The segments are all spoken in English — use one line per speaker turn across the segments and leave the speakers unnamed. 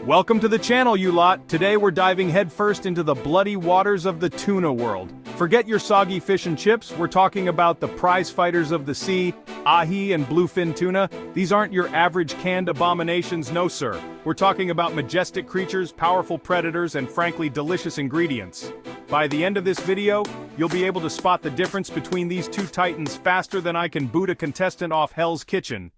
Welcome to the channel, you lot. Today we're diving headfirst into the bloody waters of the tuna world. Forget your soggy fish and chips, we're talking about the prize fighters of the sea, Ahi and Bluefin Tuna. These aren't your average canned abominations, no sir. We're talking about majestic creatures, powerful predators, and frankly delicious ingredients. By the end of this video, you'll be able to spot the difference between these two titans faster than I can boot a contestant off Hell's Kitchen.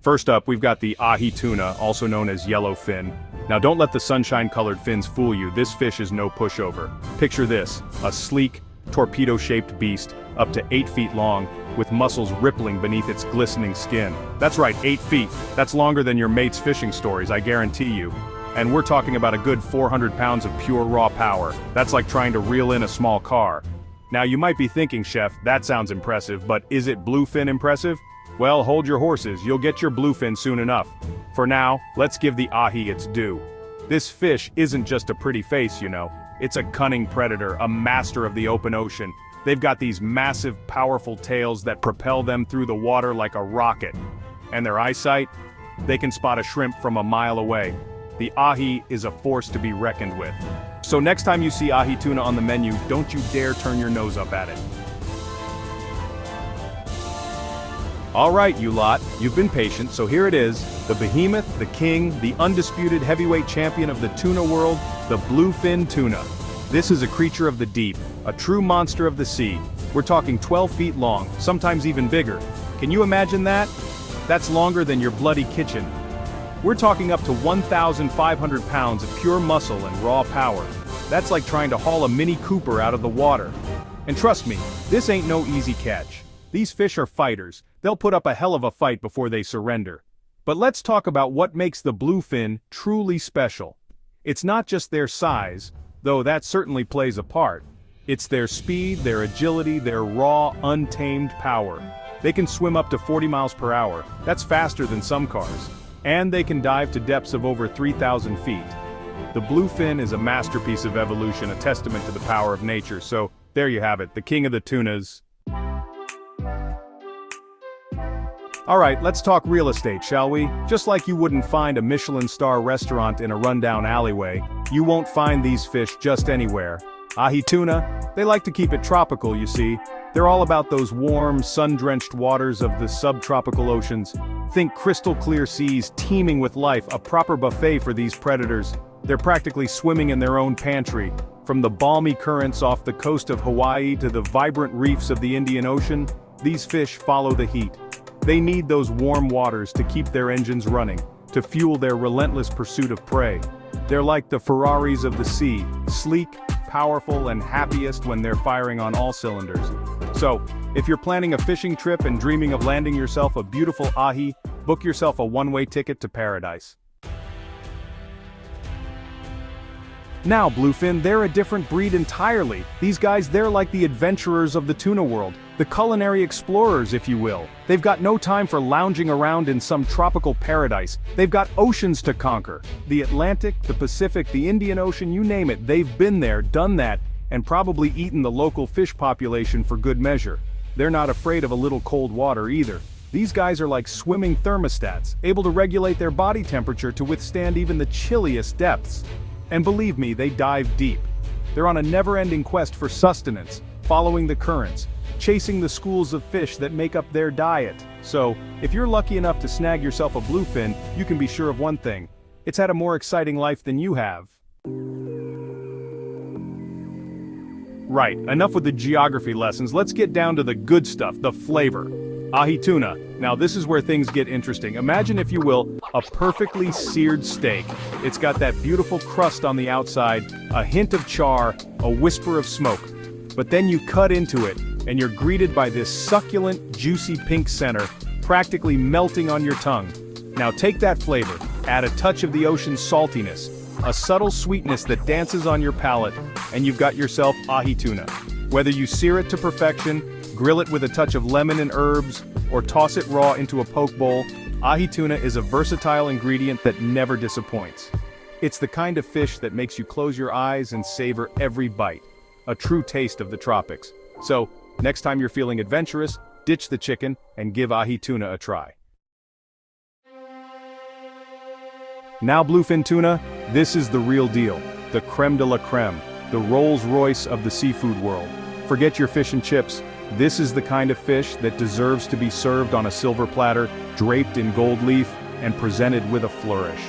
First up, we've got the Ahi Tuna, also known as Yellowfin. Now don't let the sunshine-colored fins fool you, this fish is no pushover. Picture this, a sleek, torpedo-shaped beast, up to 8 feet long, with muscles rippling beneath its glistening skin. That's right, 8 feet. That's longer than your mate's fishing stories, I guarantee you. And we're talking about a good 400 pounds of pure raw power. That's like trying to reel in a small car. Now you might be thinking, Chef, that sounds impressive, but is it bluefin impressive? Well, hold your horses, you'll get your bluefin soon enough. For now, let's give the Ahi its due. This fish isn't just a pretty face, you know. It's a cunning predator, a master of the open ocean. They've got these massive, powerful tails that propel them through the water like a rocket. And their eyesight? They can spot a shrimp from a mile away. The Ahi is a force to be reckoned with. So next time you see Ahi tuna on the menu, don't you dare turn your nose up at it. Alright, you lot, you've been patient, so here it is, the behemoth, the king, the undisputed heavyweight champion of the tuna world, the bluefin tuna. This is a creature of the deep, a true monster of the sea. We're talking 12 feet long, sometimes even bigger. Can you imagine that? That's longer than your bloody kitchen. We're talking up to 1,500 pounds of pure muscle and raw power. That's like trying to haul a Mini Cooper out of the water. And trust me, this ain't no easy catch. These fish are fighters. They'll put up a hell of a fight before they surrender. But let's talk about what makes the bluefin truly special. It's not just their size, though that certainly plays a part. It's their speed, their agility, their raw, untamed power. They can swim up to 40 miles per hour. That's faster than some cars. And they can dive to depths of over 3,000 feet. The bluefin is a masterpiece of evolution, a testament to the power of nature. So, there you have it, the king of the tunas. Alright, let's talk real estate, shall we? Just like you wouldn't find a Michelin star restaurant in a rundown alleyway, you won't find these fish just anywhere. Ahi tuna, they like to keep it tropical, you see. They're all about those warm, sun-drenched waters of the subtropical oceans. Think crystal clear seas teeming with life, a proper buffet for these predators. They're practically swimming in their own pantry. From the balmy currents off the coast of Hawaii to the vibrant reefs of the Indian Ocean, these fish follow the heat. They need those warm waters to keep their engines running, to fuel their relentless pursuit of prey. They're like the Ferraris of the sea, sleek, powerful, and happiest when they're firing on all cylinders. So, if you're planning a fishing trip and dreaming of landing yourself a beautiful Ahi, book yourself a one-way ticket to paradise. Now, bluefin, they're a different breed entirely. These guys, they're like the adventurers of the tuna world. The culinary explorers, if you will. They've got no time for lounging around in some tropical paradise. They've got oceans to conquer. The Atlantic, the Pacific, the Indian Ocean, you name it. They've been there, done that, and probably eaten the local fish population for good measure. They're not afraid of a little cold water either. These guys are like swimming thermostats, able to regulate their body temperature to withstand even the chilliest depths. And believe me, they dive deep. They're on a never-ending quest for sustenance, following the currents, chasing the schools of fish that make up their diet. So, if you're lucky enough to snag yourself a bluefin, you can be sure of one thing. It's had a more exciting life than you have. Right, enough with the geography lessons, let's get down to the good stuff, the flavor. Ahi tuna. Now this is where things get interesting. Imagine, if you will, a perfectly seared steak. It's got that beautiful crust on the outside, a hint of char, a whisper of smoke. But then you cut into it, and you're greeted by this succulent, juicy pink center, practically melting on your tongue. Now take that flavor, add a touch of the ocean's saltiness, a subtle sweetness that dances on your palate, and you've got yourself Ahi tuna. Whether you sear it to perfection, grill it with a touch of lemon and herbs, or toss it raw into a poke bowl, Ahi tuna is a versatile ingredient that never disappoints. It's the kind of fish that makes you close your eyes and savor every bite. A true taste of the tropics. So, next time you're feeling adventurous, ditch the chicken and give Ahi tuna a try. Now bluefin tuna, this is the real deal. The creme de la creme, the Rolls-Royce of the seafood world. Forget your fish and chips. This is the kind of fish that deserves to be served on a silver platter, draped in gold leaf, and presented with a flourish.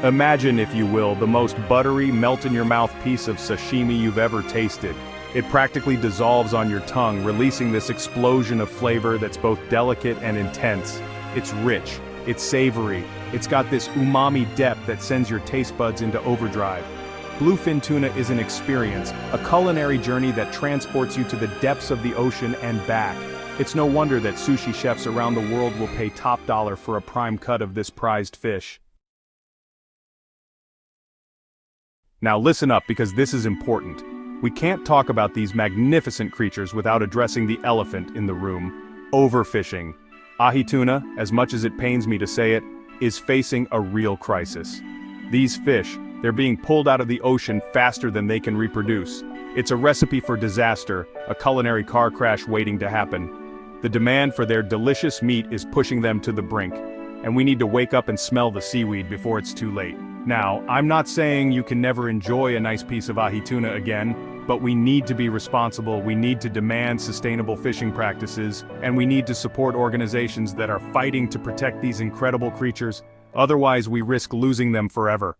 Imagine, if you will, the most buttery, melt-in-your-mouth piece of sashimi you've ever tasted. It practically dissolves on your tongue, releasing this explosion of flavor that's both delicate and intense. It's rich, it's savory, it's got this umami depth that sends your taste buds into overdrive. Bluefin tuna is an experience, a culinary journey that transports you to the depths of the ocean and back. It's no wonder that sushi chefs around the world will pay top dollar for a prime cut of this prized fish. Now listen up, because this is important. We can't talk about these magnificent creatures without addressing the elephant in the room: overfishing. Ahi tuna, as much as it pains me to say it, is facing a real crisis. These fish, they're being pulled out of the ocean faster than they can reproduce. It's a recipe for disaster, a culinary car crash waiting to happen. The demand for their delicious meat is pushing them to the brink, and we need to wake up and smell the seaweed before it's too late. Now, I'm not saying you can never enjoy a nice piece of ahi tuna again, but we need to be responsible, we need to demand sustainable fishing practices, and we need to support organizations that are fighting to protect these incredible creatures, otherwise we risk losing them forever.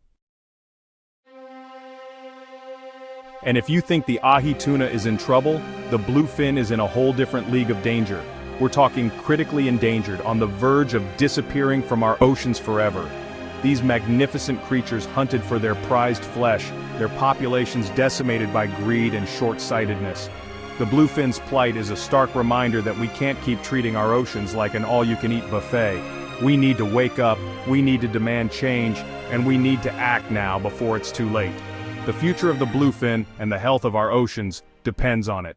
And if you think the ahi tuna is in trouble, the bluefin is in a whole different league of danger. We're talking critically endangered, on the verge of disappearing from our oceans forever. These magnificent creatures hunted for their prized flesh, their populations decimated by greed and short-sightedness. The bluefin's plight is a stark reminder that we can't keep treating our oceans like an all-you-can-eat buffet. We need to wake up, we need to demand change, and we need to act now before it's too late. The future of the bluefin and the health of our oceans depends on it.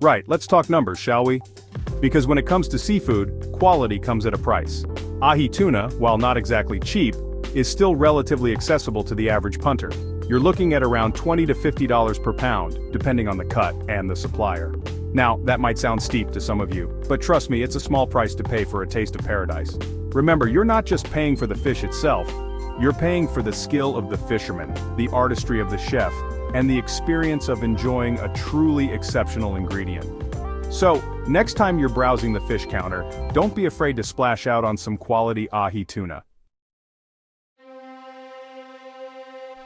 Right, let's talk numbers, shall we? Because when it comes to seafood, quality comes at a price. Ahi tuna, while not exactly cheap, is still relatively accessible to the average punter. You're looking at around $20 to $50 per pound, depending on the cut and the supplier. Now, that might sound steep to some of you, but trust me, it's a small price to pay for a taste of paradise. Remember, you're not just paying for the fish itself, you're paying for the skill of the fisherman, the artistry of the chef, and the experience of enjoying a truly exceptional ingredient. So, next time you're browsing the fish counter, don't be afraid to splash out on some quality ahi tuna.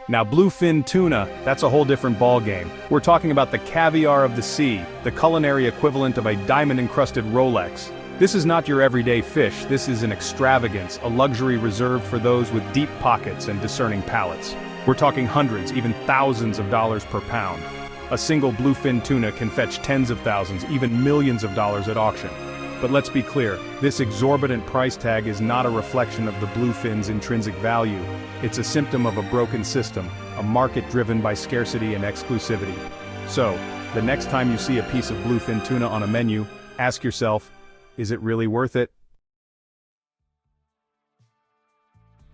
Now bluefin tuna, that's a whole different ballgame. We're talking about the caviar of the sea, the culinary equivalent of a diamond-encrusted Rolex. This is not your everyday fish, this is an extravagance, a luxury reserved for those with deep pockets and discerning palates. We're talking hundreds, even thousands of dollars per pound. A single bluefin tuna can fetch tens of thousands, even millions of dollars at auction. But let's be clear, this exorbitant price tag is not a reflection of the bluefin's intrinsic value. It's a symptom of a broken system, a market driven by scarcity and exclusivity. So, the next time you see a piece of bluefin tuna on a menu, ask yourself, is it really worth it?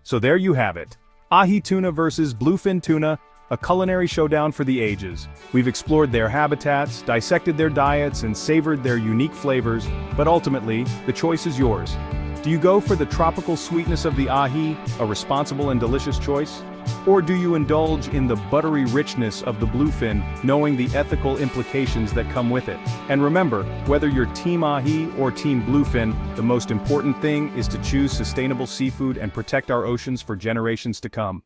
So there you have it. Ahi tuna versus bluefin tuna, a culinary showdown for the ages. We've explored their habitats, dissected their diets, and savored their unique flavors, but ultimately, the choice is yours. Do you go for the tropical sweetness of the ahi, a responsible and delicious choice? Or do you indulge in the buttery richness of the bluefin, knowing the ethical implications that come with it? And remember, whether you're Team Ahi or Team Bluefin, the most important thing is to choose sustainable seafood and protect our oceans for generations to come.